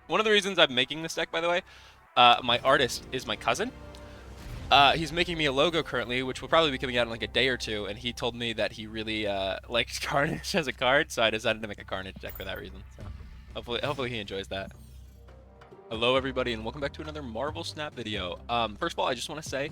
One of the reasons I'm making this deck, by the way, my artist is my cousin. He's making me a logo currently, which will probably be coming out in like a day or two, and he told me that he really likes Carnage as a card, so I decided to make a Carnage deck for that reason. So hopefully he enjoys that. Hello everybody and welcome back to another Marvel Snap video. First of all, I just want to say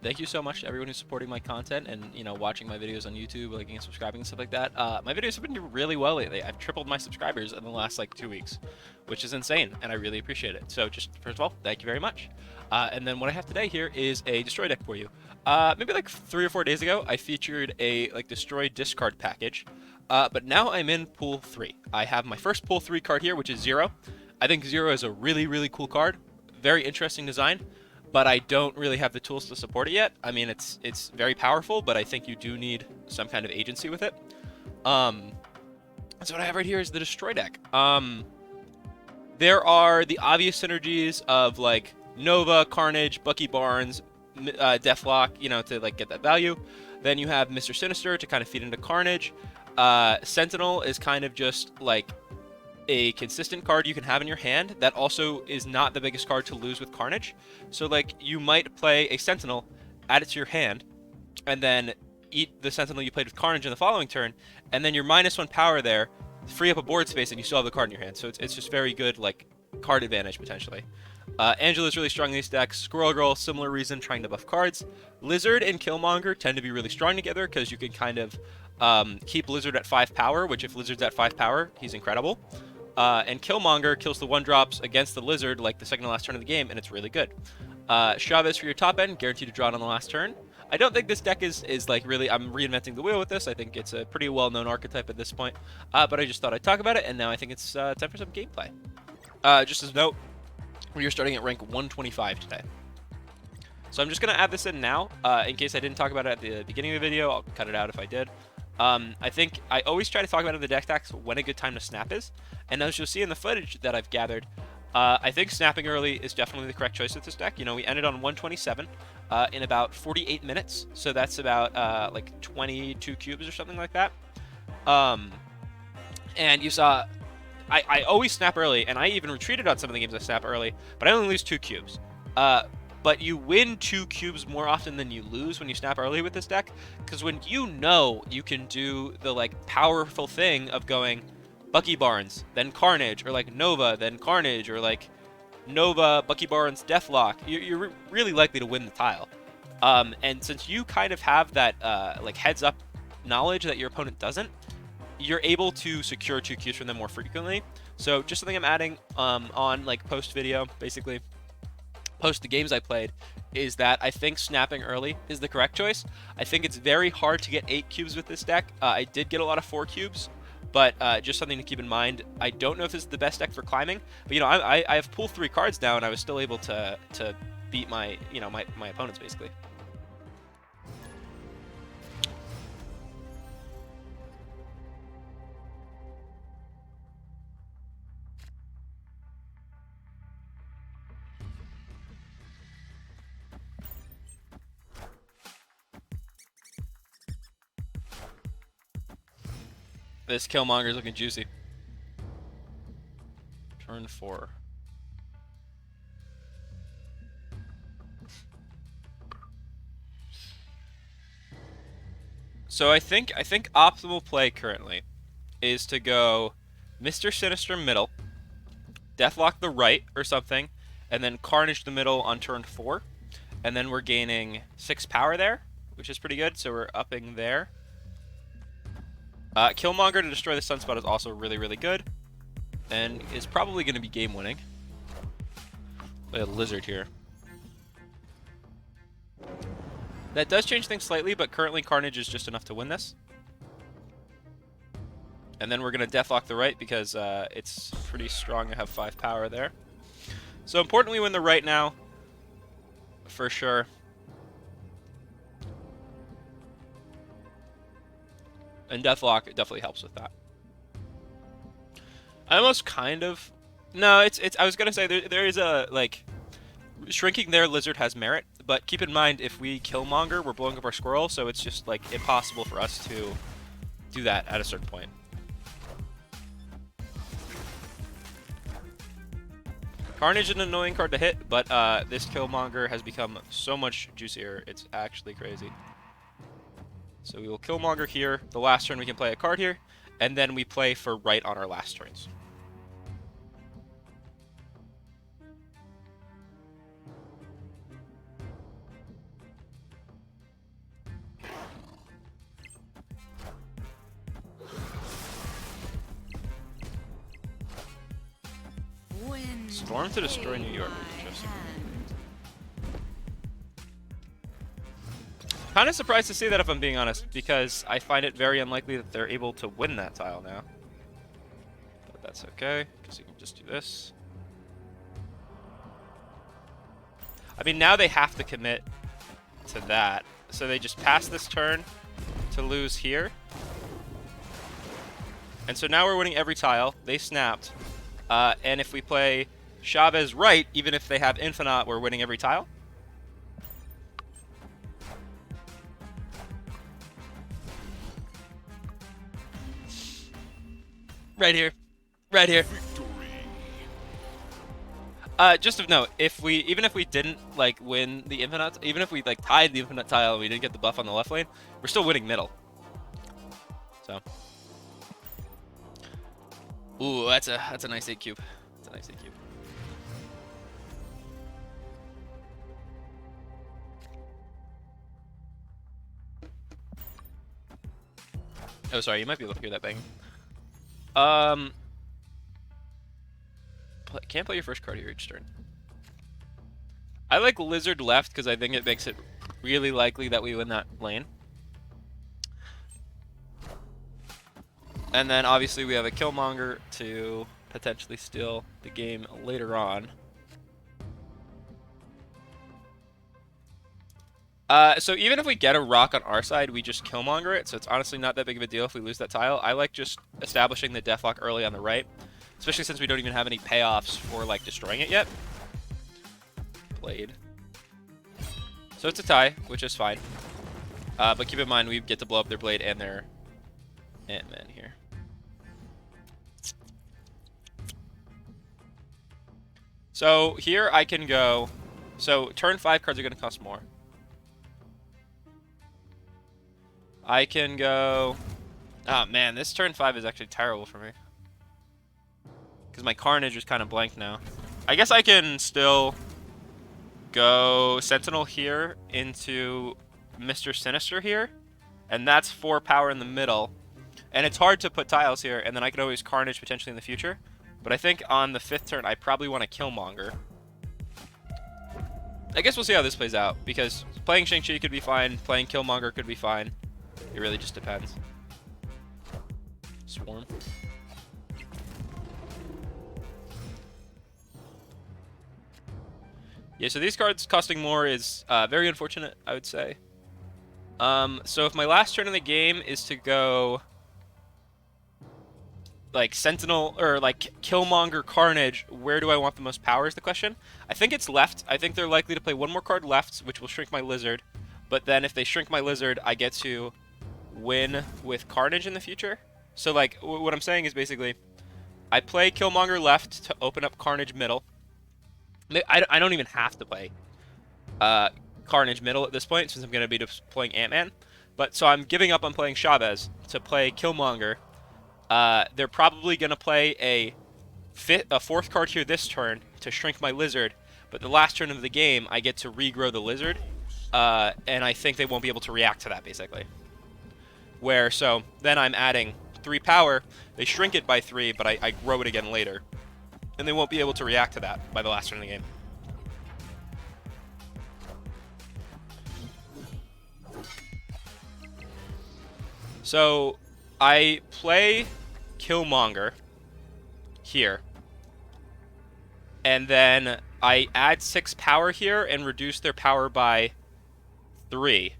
thank you so much to everyone who's supporting my content and watching my videos on YouTube, liking and subscribing and stuff like that. My videos have been doing really well lately. I've tripled my subscribers in the last like 2 weeks, which is insane and I really appreciate it. So just first of all, thank you very much. And then what I have today here is a destroy deck for you. Maybe like 3 or 4 days ago, I featured a like destroy discard package. But now I'm in pool 3. I have my first pool 3 card here, which is Zero. I think Zero is a really, really cool card. Very interesting design, but I don't really have the tools to support it yet. I mean, it's very powerful, but I think you do need some kind of agency with it. So what I have right here is the Destroy deck. There are the obvious synergies of like Nova, Carnage, Bucky Barnes, Deathlok, to like get that value. Then you have Mr. Sinister to kind of feed into Carnage. Sentinel is kind of just like a consistent card you can have in your hand that also is not the biggest card to lose with Carnage. So like you might play a Sentinel, add it to your hand, and then eat the Sentinel you played with Carnage in the following turn, and then your -1 power there, free up a board space, and you still have the card in your hand. So it's just very good like card advantage potentially. Angela's really strong in these decks. Squirrel Girl, similar reason, trying to buff cards. Lizard and Killmonger tend to be really strong together because you can kind of keep Lizard at 5 power, which if Lizard's at 5 power, he's incredible. And Killmonger kills the 1-drops against the Lizard like the second to last turn of the game, and it's really good. Chavez for your top end, guaranteed to draw it on the last turn. I don't think this deck is like really, I'm reinventing the wheel with this. I think it's a pretty well-known archetype at this point. But I just thought I'd talk about it, and now I think it's time for some gameplay. Just as a note, we are starting at rank 125 today. So I'm just going to add this in now. In case I didn't talk about it at the beginning of the video, I'll cut it out if I did. I think I always try to talk about in the deck stacks when a good time to snap is. And as you'll see in the footage that I've gathered, I think snapping early is definitely the correct choice with this deck. We ended on 127 in about 48 minutes. So that's about like 22 cubes or something like that. And you saw, I always snap early, and I even retreated on some of the games I snap early, but I only lose 2 cubes. But you win 2 cubes more often than you lose when you snap early with this deck, because when you can do the like powerful thing of going Bucky Barnes, then Carnage, or like Nova, then Carnage, or like Nova, Bucky Barnes, Deathlok, you're really likely to win the tile. And since you kind of have that like heads up knowledge that your opponent doesn't, you're able to secure 2 cubes from them more frequently. So just something I'm adding on like post video, basically post the games I played, is that I think snapping early is the correct choice. I think it's very hard to get 8 cubes with this deck. I did get a lot of 4 cubes, but just something to keep in mind. I don't know if this is the best deck for climbing, but I have pool 3 cards now, and I was still able to beat my my opponents basically. This Killmonger is looking juicy. Turn 4. So I think optimal play currently is to go Mr. Sinister middle, Deathlok the right or something, and then Carnage the middle on turn 4. And then we're gaining 6 power there, which is pretty good, so we're upping there. Killmonger to destroy the Sunspot is also really, really good, and is probably going to be game-winning. Play a Lizard here. That does change things slightly, but currently Carnage is just enough to win this. And then we're going to Deathlok the right because it's pretty strong to have 5 power there. So important we win the right now, for sure. And Deathlok definitely helps with that. I almost kind of... No, it's I was going to say there is a, like... Shrinking their Lizard has merit, but keep in mind, if we Killmonger, we're blowing up our Squirrel, so it's just, like, impossible for us to do that at a certain point. Carnage is an annoying card to hit, but this Killmonger has become so much juicier. It's actually crazy. So we will Killmonger here. The last turn we can play a card here, and then we play for right on our last turns. Storm to destroy New York. Interesting. Kind of surprised to see that, if I'm being honest, because I find it very unlikely that they're able to win that tile now. But that's okay, because you can just do this. I mean, now they have to commit to that. So they just pass this turn to lose here. And so now we're winning every tile. They snapped. And if we play Chavez right, even if they have Infinite, we're winning every tile. Right here. Right here. Just of note, even if we didn't like win the Infinite, even if we like tied the Infinite tile and we didn't get the buff on the left lane, we're still winning middle. So. Ooh, that's a nice 8 cube. That's a nice 8 cube. Oh, sorry, you might be able to hear that bang. Can't play your first card here each turn. I like Lizard left because I think it makes it really likely that we win that lane. And then obviously we have a Killmonger to potentially steal the game later on. So even if we get a rock on our side, we just Killmonger it, so it's honestly not that big of a deal if we lose that tile. I like just establishing the Deathlok early on the right, especially since we don't even have any payoffs for like destroying it yet. Blade. So it's a tie, which is fine. But keep in mind, we get to blow up their Blade and their Ant-Man here. So here I can go... So turn 5 cards are going to cost more. I can go... Oh man, this turn 5 is actually terrible for me. Because my Carnage is kind of blank now. I guess I can still go Sentinel here into Mr. Sinister here. And that's 4 power in the middle. And it's hard to put tiles here, and then I could always Carnage potentially in the future. But I think on the 5th turn, I probably want to Killmonger. I guess we'll see how this plays out, because playing Shang-Chi could be fine, playing Killmonger could be fine. It really just depends. Swarm. Yeah, so these cards costing more is very unfortunate, I would say. So if my last turn in the game is to go like Sentinel or like Killmonger Carnage, where do I want the most power is the question. I think it's left. I think they're likely to play one more card left, which will shrink my Lizard. But then if they shrink my Lizard, I get to win with Carnage in the future. So like what I'm saying is basically I play Killmonger left to open up Carnage middle. I don't even have to play Carnage middle at this point since I'm going to be just playing Ant-Man. But so I'm giving up on playing Chavez to play Killmonger. They're probably going to play a 4th card here this turn to shrink my Lizard. But the last turn of the game, I get to regrow the Lizard. And I think they won't be able to react to that, basically. So then I'm adding 3 power. They shrink it by 3, but I grow it again later. And they won't be able to react to that by the last turn of the game. So I play Killmonger here. And then I add 6 power here and reduce their power by 3.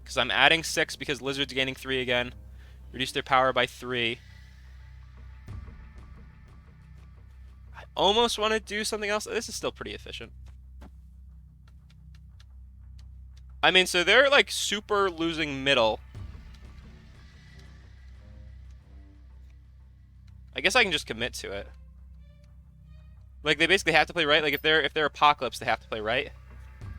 Because I'm adding 6 because Lizard's gaining 3 again. Reduce their power by 3. I almost want to do something else. This is still pretty efficient. I mean, so they're like super losing middle. I guess I can just commit to it. Like they basically have to play right. Like if they're Apocalypse, they have to play right.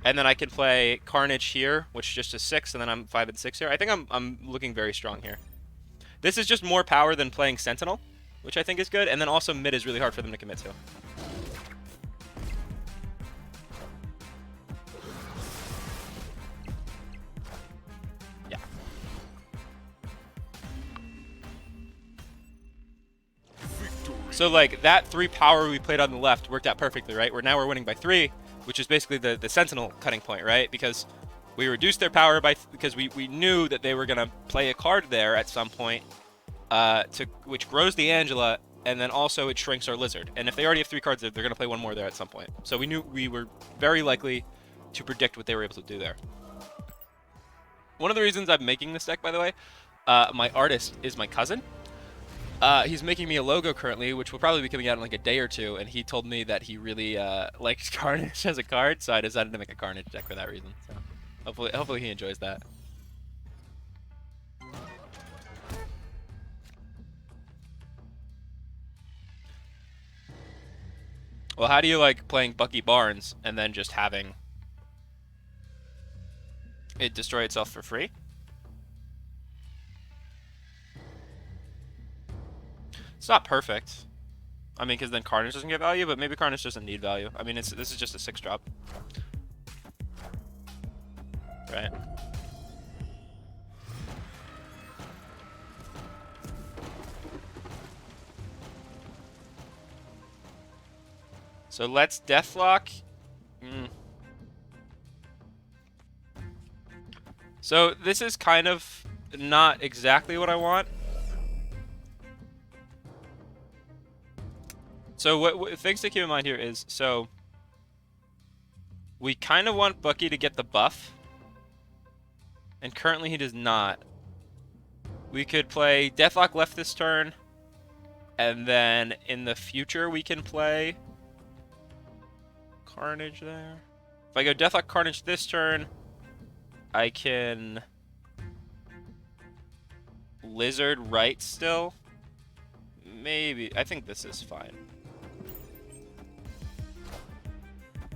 And then I can play Carnage here, which just is 6, and then I'm 5 and 6 here. I think I'm looking very strong here. This is just more power than playing Sentinel, which I think is good. And then also mid is really hard for them to commit to. Yeah. So like that 3 power we played on the left worked out perfectly, right? We're winning by 3, which is basically the Sentinel cutting point, right? Because we reduced their power because we knew that they were gonna play a card there at some point, which grows the Angela, and then also it shrinks our Lizard. And if they already have 3 cards there, they're gonna play one more there at some point. So we knew we were very likely to predict what they were able to do there. One of the reasons I'm making this deck, by the way, my artist is my cousin. He's making me a logo currently, which will probably be coming out in like a day or 2, and he told me that he really likes Carnage as a card, so I decided to make a Carnage deck for that reason. So hopefully he enjoys that. Well, how do you like playing Bucky Barnes and then just having it destroy itself for free? It's not perfect. I mean, because then Carnage doesn't get value, but maybe Carnage doesn't need value. I mean, this is just a 6-drop. Right. So let's Deathlok. So this is kind of not exactly what I want. So what things to keep in mind here is, so we kind of want Bucky to get the buff, and currently he does not. We could play Deathlok left this turn, and then in the future we can play Carnage there. If I go Deathlok Carnage this turn, I can Lizard right still. Maybe. I think this is fine.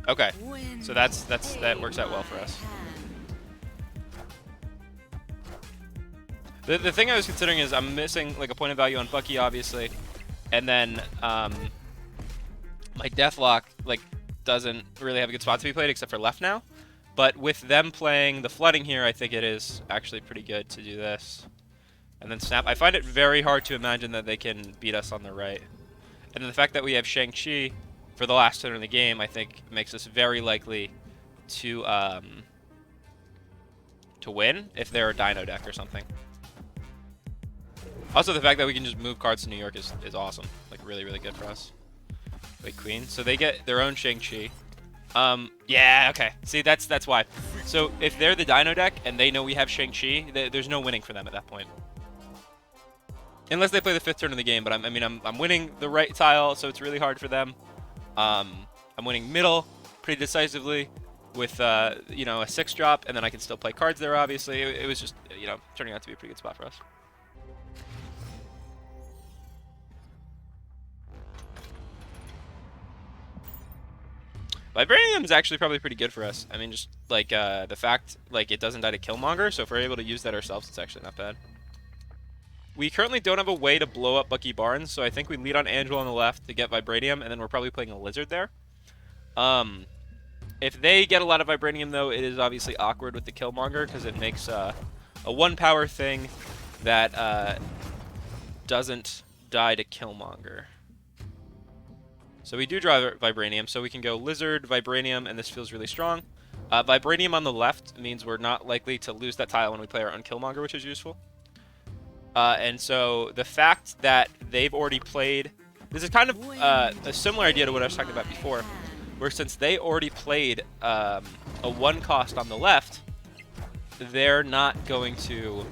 Okay, so that works out well for us. The thing I was considering is I'm missing like a point of value on Bucky, obviously, and then my Deathlok like doesn't really have a good spot to be played except for left now. But with them playing the flooding here, I think it is actually pretty good to do this. And then snap. I find it very hard to imagine that they can beat us on the right. And then the fact that we have Shang-Chi for the last turn in the game, I think makes us very likely to win if they're a Dino deck or something. Also, the fact that we can just move cards to New York is awesome. Like, really, really good for us. Wait, Queen. So they get their own Shang-Chi. Yeah, okay. See, that's why. So if they're the Dino deck and they know we have Shang-Chi, there's no winning for them at that point. Unless they play the 5th turn of the game, but I'm winning the right tile, so it's really hard for them. I'm winning middle pretty decisively with you know, a 6-drop, and then I can still play cards there. Obviously, it was just, you know, turning out to be a pretty good spot for us. Vibranium is actually probably pretty good for us. I mean, just like the fact like it doesn't die to Killmonger, so if we're able to use that ourselves, it's actually not bad. We currently don't have a way to blow up Bucky Barnes, so I think we lead on Angela on the left to get Vibranium, and then we're probably playing a Lizard there. If they get a lot of Vibranium, though, it is obviously awkward with the Killmonger, because it makes a 1-power thing that doesn't die to Killmonger. So we do draw Vibranium, so we can go Lizard, Vibranium, and this feels really strong. Vibranium on the left means we're not likely to lose that tile when we play our own Killmonger, which is useful. And so the fact that they've already played... This is kind of a similar idea to what I was talking about before, where since they already played a 1-cost on the left, they're not going to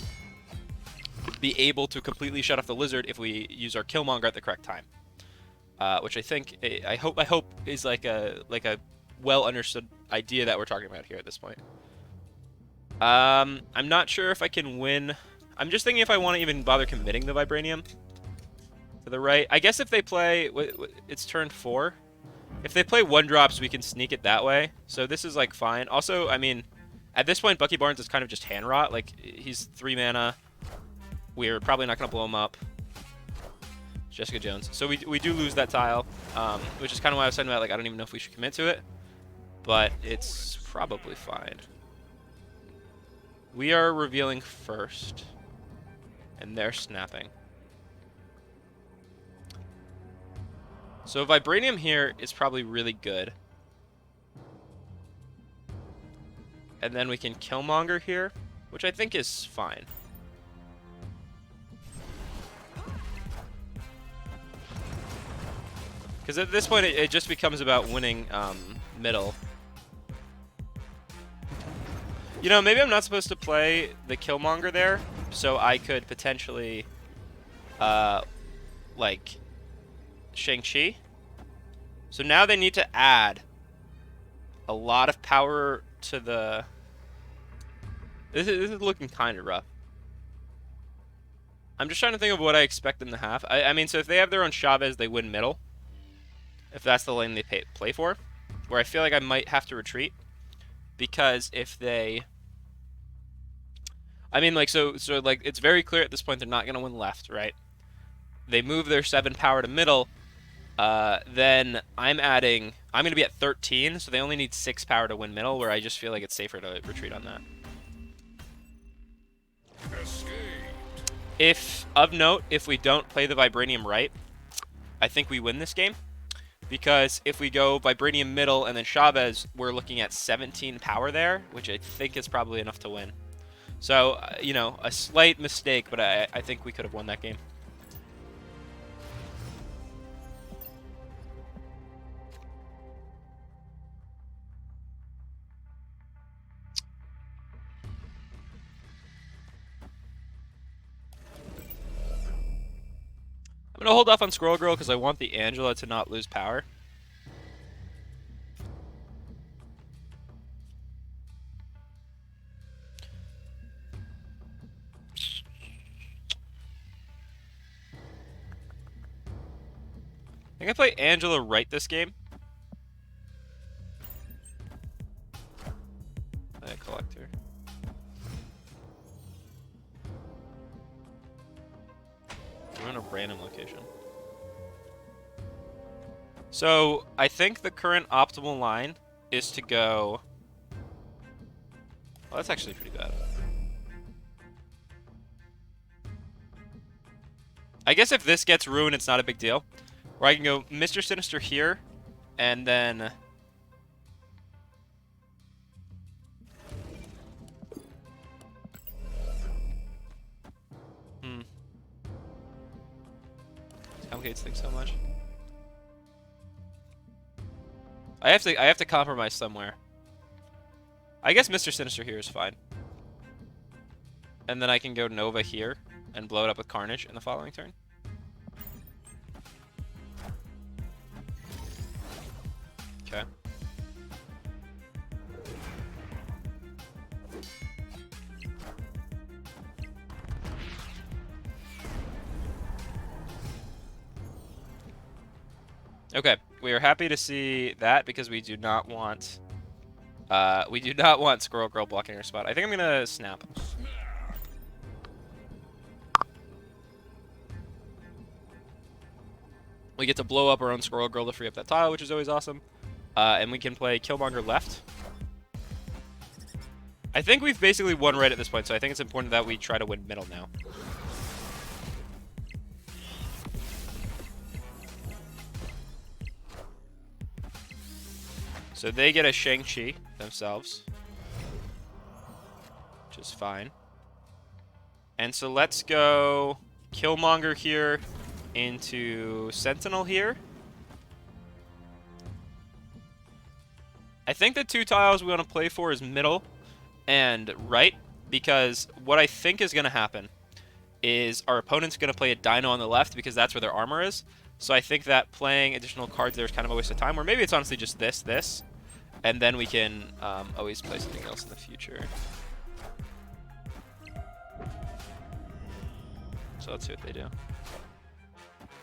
be able to completely shut off the Lizard if we use our Killmonger at the correct time. Which I think, I hope is like a well understood idea that we're talking about here at this point. I'm not sure if I can win. I'm just thinking if I want to even bother committing the Vibranium to the right. I guess if they play, it's turn 4. If they play 1-drops, we can sneak it that way. So this is, like, fine. Also, I mean, at this point, Bucky Barnes is kind of just hand rot. Like, he's 3 mana. We're probably not going to blow him up. Jessica Jones. So we do lose that tile, which is kind of why I was talking about, like, I don't even know if we should commit to it. But it's probably fine. We are revealing first. And they're snapping. So Vibranium here is probably really good. And then we can Killmonger here, which I think is fine. Because at this point, it just becomes about winning middle. You know, maybe I'm not supposed to play the Killmonger there, so I could potentially, like, Shang-Chi. So now they need to add a lot of power to the... This is looking kind of rough. I'm just trying to think of what I expect them to have. I mean, so if they have their own Chavez, they win middle. If that's the lane they play for. Where I feel like I might have to retreat. Because if they... I mean, like, so like, it's very clear at this point they're not going to win left, right? They move their 7 power to middle. Then I'm going to be at 13, so they only need 6 power to win middle, where I just feel like it's safer to retreat on that. If, of note, if we don't play the Vibranium right, I think we win this game. Because if we go Vibranium middle and then Chavez, we're looking at 17 power there, which I think is probably enough to win. So, you know, a slight mistake, but I think we could have won that game. I'm going to hold off on Squirrel Girl because I want the Angela to not lose power. I think I play Angela right this game. Play a Collector. We're in a random location. So, I think the current optimal line is to go... Well, that's actually pretty bad. I guess if this gets ruined, it's not a big deal. Where I can go Mr. Sinister here, and then... It complicates things so much. I have to compromise somewhere. I guess Mr. Sinister here is fine. And then I can go Nova here and blow it up with Carnage in the following turn. Okay. Okay, we are happy to see that because we do not want Squirrel Girl blocking our spot. I think I'm gonna snap. We get to blow up our own Squirrel Girl to free up that tile, which is always awesome. And we can play Killmonger left. I think we've basically won right at this point, so I think it's important that we try to win middle now. So they get a Shang-Chi themselves, which is fine. And so let's go Killmonger here into Sentinel here. I think the 2 tiles we want to play for is middle and right, because what I think is going to happen is our opponent's going to play a Dino on the left because that's where their armor is. So I think that playing additional cards there is kind of a waste of time, or maybe it's honestly just this. And then we can always play something else in the future. So let's see what they do.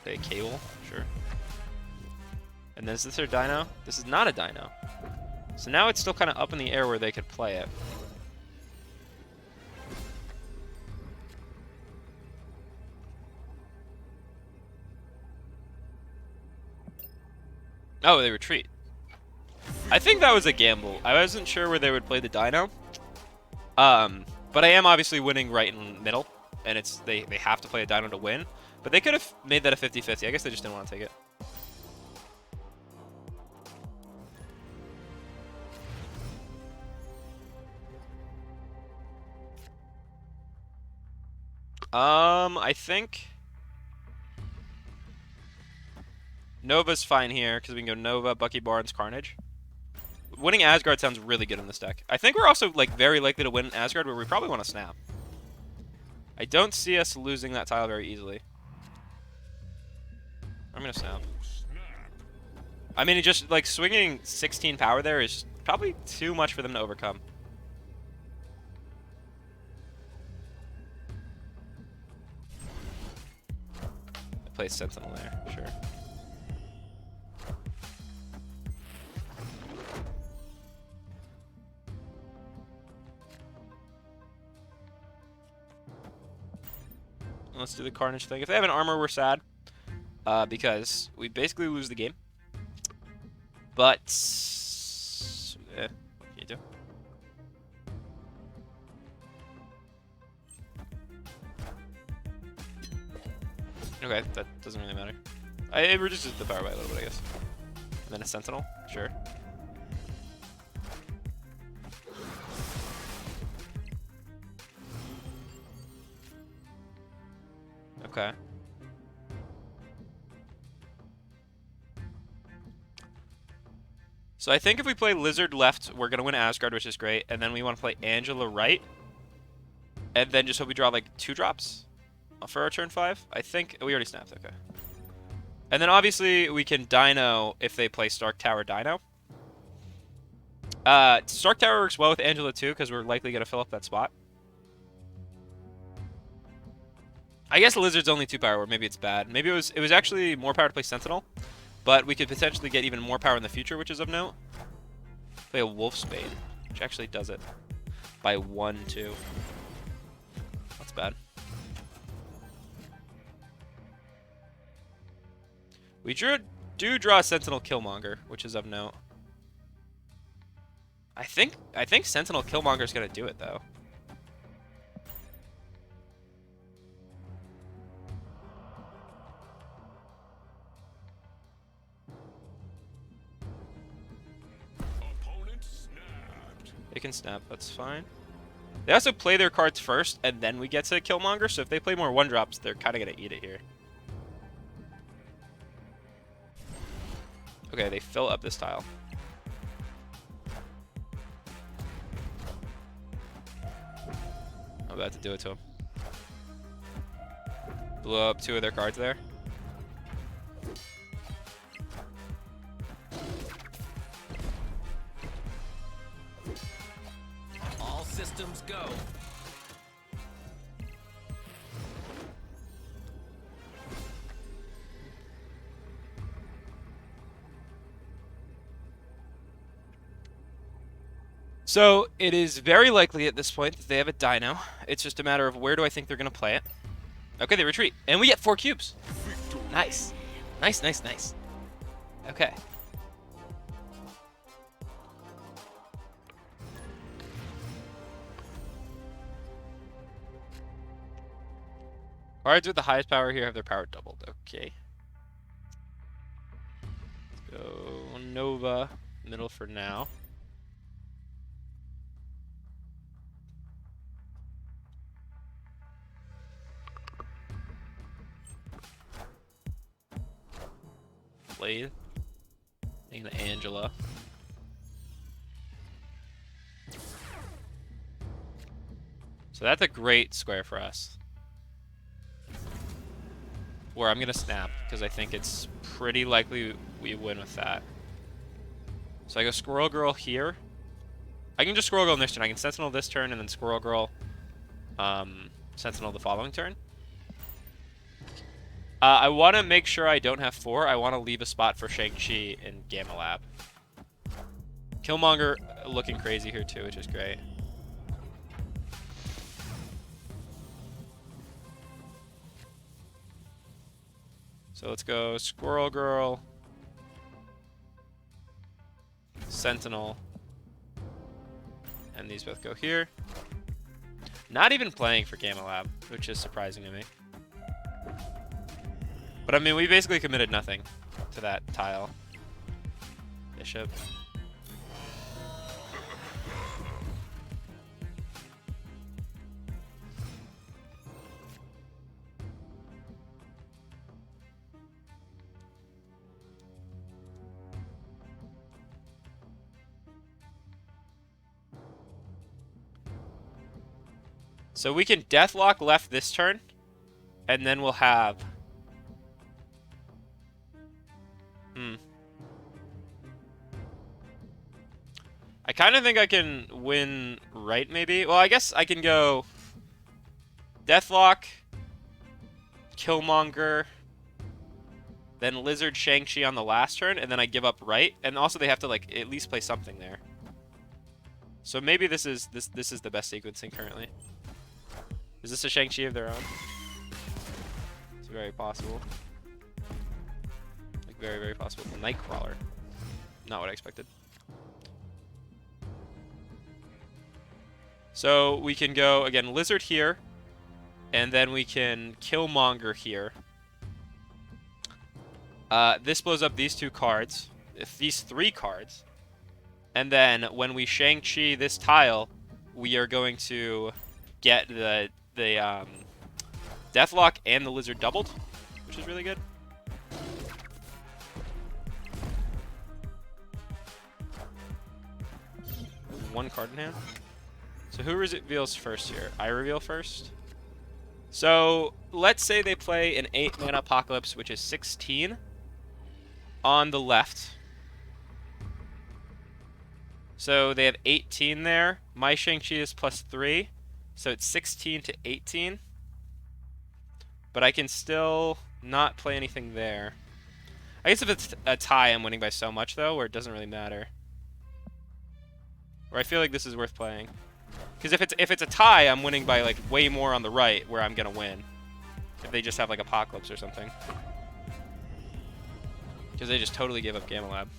Play a Cable, sure. And is this their dino? This is not a dino. So now it's still kind of up in the air where they could play it. Oh, they retreat. I think that was a gamble. I wasn't sure where they would play the dino. But I am obviously winning right in the middle. And it's they have to play a dino to win. But they could have made that a 50-50. I guess they just didn't want to take it. I think Nova's fine here because we can go Nova, Bucky Barnes, Carnage. Winning Asgard sounds really good in this deck. I think we're also like very likely to win Asgard, where we probably want to snap. I don't see us losing that tile very easily. I'm gonna snap. I mean, just like swinging 16 power there is probably too much for them to overcome. I play Sentinel there, sure. Let's do the Carnage thing. If they have an armor, we're sad. Because we basically lose the game. But... what can you do? Okay, that doesn't really matter. It reduces the power by a little bit, I guess. And then a Sentinel? Sure. Okay. So I think if we play Lizard left, we're going to win Asgard, which is great. And then we want to play Angela right. And then just hope we draw like 2 drops for our turn 5. I think we already snapped, okay. And then obviously we can Dino if they play Stark Tower Dino. Stark Tower works well with Angela too, because we're likely going to fill up that spot. I guess Lizard's only 2 power, or maybe it's bad. Maybe it was actually more power to play Sentinel, but we could potentially get even more power in the future, which is of note. Play a Wolfsbane, which actually does it by 1, 2. That's bad. We do draw a Sentinel Killmonger, which is of note. I think Sentinel Killmonger is gonna do it though. They can snap, that's fine. They also play their cards first, and then we get to Killmonger, so if they play more 1-drops, they're kind of going to eat it here. Okay, they fill up this tile. I'm about to do it to him. Blow up 2 of their cards there. Systems go. So it is very likely at this point that they have a Dino. It's just a matter of where do I think they're going to play it. Okay, they retreat. And we get 4 cubes. Nice. Nice, nice, nice. Okay. Cards with the highest power here have their power doubled. Okay. Let's go Nova, middle for now. Blade. And Angela. So that's a great square for us. Where I'm going to snap, because I think it's pretty likely we win with that. So I go Squirrel Girl here. I can just Squirrel Girl this turn. I can Sentinel this turn, and then Squirrel Girl Sentinel the following turn. I want to make sure I don't have 4. I want to leave a spot for Shang-Chi and Gamma Lab. Killmonger looking crazy here too, which is great. So let's go Squirrel Girl, Sentinel, and these both go here. Not even playing for Gamma Lab, which is surprising to me. But I mean, we basically committed nothing to that tile. Bishop. So we can Deathlok left this turn, and then we'll have... I kind of think I can win right, maybe. Well, I guess I can go Deathlok, Killmonger, then Lizard Shang-Chi on the last turn, and then I give up right. And also they have to like at least play something there. So maybe this is the best sequencing currently. Is this a Shang-Chi of their own? It's very possible. Like very, very possible. Nightcrawler. Not what I expected. So we can go, again, Lizard here. And then we can Killmonger here. This blows up these 2 cards. These 3 cards. And then when we Shang-Chi this tile, we are going to get the Deathlok and the Lizard doubled, which is really good. One card in hand. So who reveals first here? I reveal first. So let's say they play an 8-mana Apocalypse, which is 16 on the left. So they have 18 there. My Shang-Chi is +3. So it's 16 to 18. But I can still not play anything there. I guess if it's a tie, I'm winning by so much, though, where it doesn't really matter. Or I feel like this is worth playing. Because if it's a tie, I'm winning by like way more on the right, where I'm going to win. If they just have like Apocalypse or something. Because they just totally gave up Gamma Lab.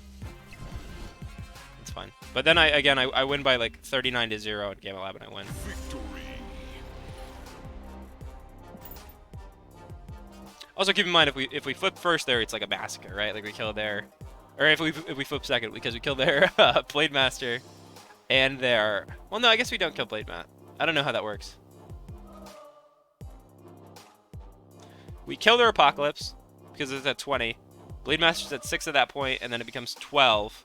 It's fine. But then I win by like 39 to 0 at Gamma Lab and I win. Also keep in mind if we flip first there, it's like a massacre, right? Like we kill their, or if we flip second, because we kill their Blade Master and their. Well, no, I guess we don't kill Blade Mat. I don't know how that works. We kill their Apocalypse because it's at 20. Blade Master's at 6 at that point, and then it becomes 12.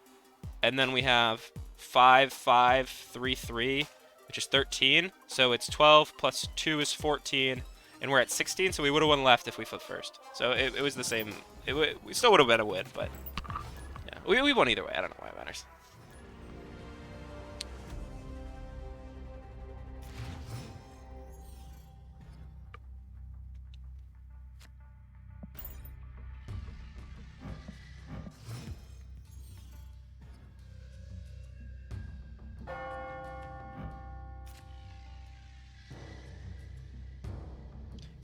And then we have 5, 5, 3, 3, which is 13. So it's 12 plus 2 is 14. And we're at 16, so we would have won left if we flipped first. So it was the same. We still would have been a win, but yeah, we won either way. I don't know why it matters.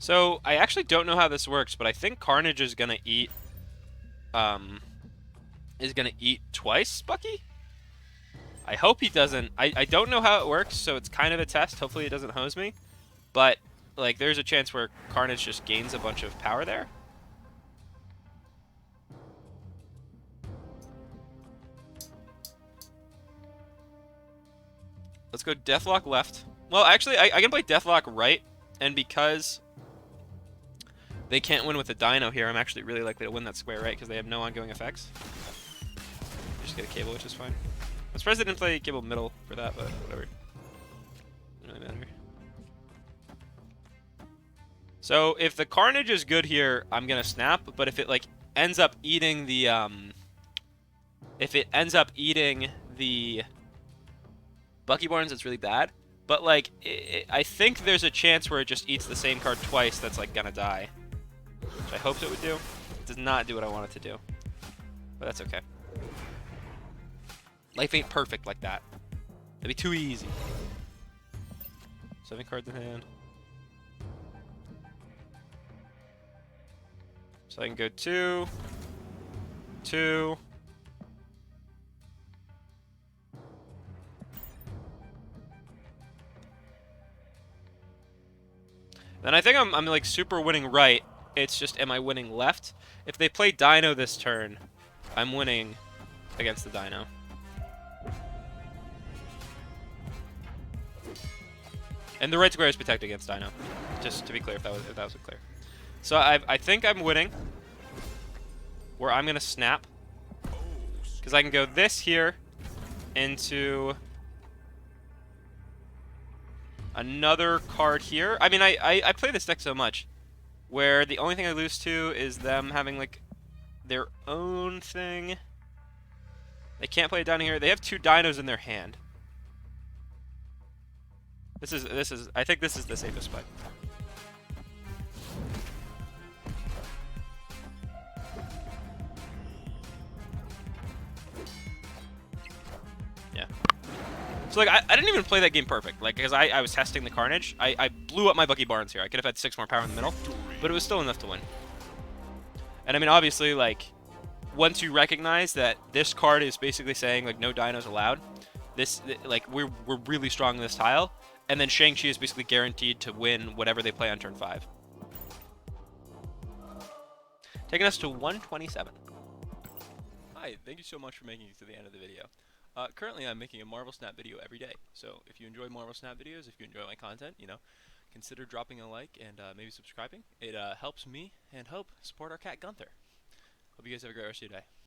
So I actually don't know how this works, but I think Carnage is gonna eat twice, Bucky? I hope he doesn't. I don't know how it works, so it's kind of a test. Hopefully it doesn't hose me. But like there's a chance where Carnage just gains a bunch of power there. Let's go Deathlok left. Well, actually I can play Deathlok right, and because they can't win with the Dino here, I'm actually really likely to win that square, right? Because they have no ongoing effects. Just get a Cable, which is fine. I'm surprised they didn't play Cable middle for that, but whatever. Doesn't really matter. So if the Carnage is good here, I'm gonna snap. But if it like ends up eating the Bucky Barnes, it's really bad. But like I think there's a chance where it just eats the same card twice. That's like gonna die. Which I hoped it would do. It does not do what I want it to do. But that's okay. Life ain't perfect like that. That'd be too easy. 7 cards in hand. So I can go 2, 2. Then I think I'm like super winning right. It's just, am I winning left? If they play Dino this turn, I'm winning against the Dino. And the red square is protected against Dino. Just to be clear, if that was clear. So I think I'm winning. Where I'm gonna snap, because I can go this here into another card here. I mean, I play this deck so much, where the only thing I lose to is them having like their own thing. They can't play it down here. They have 2 dinos in their hand. This is I think this is the safest play. Yeah. So like I didn't even play that game perfect, like because I was testing the Carnage. I blew up my Bucky Barnes here. I could have had 6 more power in the middle, but it was still enough to win. And I mean, obviously, like once you recognize that this card is basically saying like no dinos allowed, this like we're really strong in this tile, and then Shang-Chi is basically guaranteed to win whatever they play on turn 5. Taking us to 127. Hi, thank you so much for making it to the end of the video. Currently, I'm making a Marvel Snap video every day, so if you enjoy Marvel Snap videos, if you enjoy my content, you know, consider dropping a like and maybe subscribing. It helps me and help support our cat Gunther. Hope you guys have a great rest of your day.